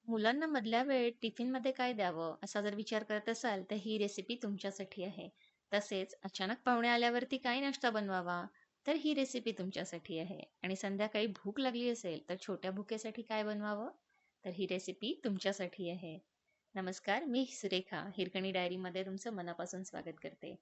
मुलांना मधल्या वेळेत टिफिनमध्ये काय द्यावं असा जर विचार करत असाल तर ही रेसिपी तुमच्यासाठी आहे. तसेच अचानक पाहुणे आल्यावरती काय नाश्ता बनवावा तर ही रेसिपी तुमच्यासाठी आहे. आणि संध्याकाळी भूक लागली असेल तर छोट्या भुकेसाठी काय बनवावं तर ही रेसिपी तुमच्यासाठी आहे. नमस्कार, मी सुरेखा हिरकणी डायरीमध्ये तुमचं मनापासून स्वागत करते.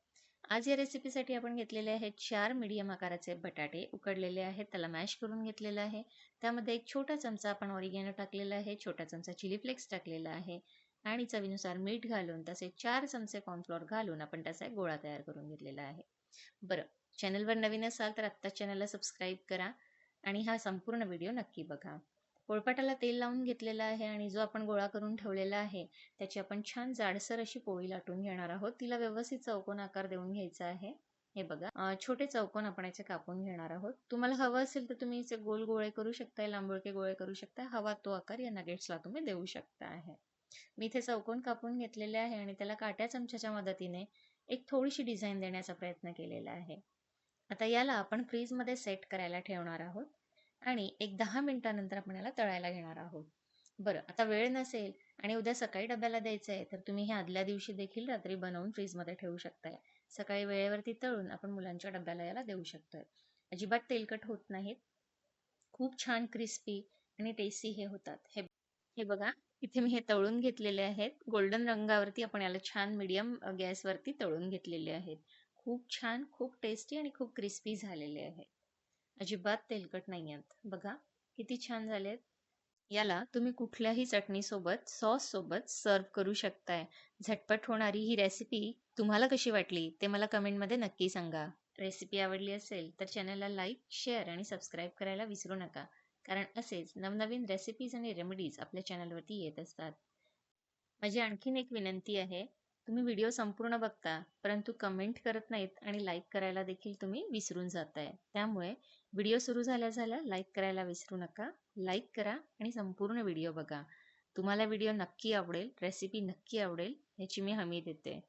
आज या रेसिपीसाठी आपण घेतलेले आहेत 4 मीडियम आकाराचे बटाटे उकडलेले आहेत, त्याला मॅश करून घेतलेलं आहे. त्यामध्ये एक छोटा चमचा आपण ऑरिगॅनो टाकलेला आहे, छोटा चमचा चिली फ्लेक्स टाकलेला आहे आणि चवीनुसार मीठ घालून तसे 4 चमचे कॉर्नफ्लोअर घालून आपण त्याचा एक गोळा तयार करून घेतलेला आहे. बरं, चॅनलवर नवीन असाल तर आत्ताच चॅनलला सबस्क्राईब करा आणि हा संपूर्ण व्हिडिओ नक्की बघा. पोळपाटाला तेल लावून घेतलेलं आहे आणि जो आपण गोळा करून ठेवलेला आहे त्याची आपण छान जाडसर अशी पोळी लाटून घेणार आहोत. तिला व्यवस्थित चौकोन आकार देऊन घ्यायचा आहे. हे बघा, छोटे चौकोन आपण याचे कापून घेणार आहोत. तुम्हाला हवं असेल तर तुम्ही याचे गोल गोळे करू शकताय, लांबुळके गोळे करू शकता. हवा तो आकार या नगेट्सला तुम्ही देऊ शकता आहे. मी इथे चौकोन कापून घेतलेले आहे आणि त्याला काट्या चमच्याच्या मदतीने एक थोडीशी डिझाईन देण्याचा प्रयत्न केलेला आहे. आता याला आपण फ्रीजमध्ये सेट करायला ठेवणार आहोत आणि एक 10 मिनिटानंतर आपण याला तळायला घेणार आहोत. बरं, आता वेळ नसेल आणि उद्या सकाळी डब्याला द्यायचं आहे तर तुम्ही हे आदल्या दिवशी देखील रात्री बनवून फ्रीजमध्ये ठेवू शकताय. सकाळी वेळेवरती तळून आपण मुलांच्या डब्याला याला देऊ शकतोय. अजिबात तेलकट होत नाहीत. खूप छान क्रिस्पी आणि टेस्टी हे होतात. हे हे बघा, इथे मी हे तळून घेतलेले आहेत. गोल्डन रंगावरती आपण याला छान मीडियम गॅसवरती तळून घेतलेले आहेत. खूप छान, खूप टेस्टी आणि खूप क्रिस्पी झालेले आहेत. अजिबात तेलकट नाही आहेत. बघा किती छान झालेत. याला तुम्ही कुठल्याही चटणीसोबत, सॉससोबत सर्व्ह करू शकताय. झटपट होणारी ही रेसिपी तुम्हाला कशी वाटली ते मला कमेंटमध्ये नक्की सांगा. रेसिपी आवडली असेल तर चॅनलला लाईक, शेअर आणि सबस्क्राईब करायला विसरू नका. कारण असेच नवनवीन रेसिपीज आणि रेमेडीज आपल्या चॅनलवरती येत असतात. माझी आणखीन एक विनंती आहे. तुम्ही व्हिडिओ संपूर्ण बघता, परंतु कमेंट करत नाहीत आणि लाईक करायला देखील तुम्ही विसरून जाताय. त्यामुळे व्हिडिओ सुरू झाल्या-झाल्या लाईक करायला विसरू नका. लाईक करा आणि संपूर्ण व्हिडिओ बघा. तुम्हाला व्हिडिओ नक्की आवडेल, रेसिपी नक्की आवडेल याची मी हमी देते.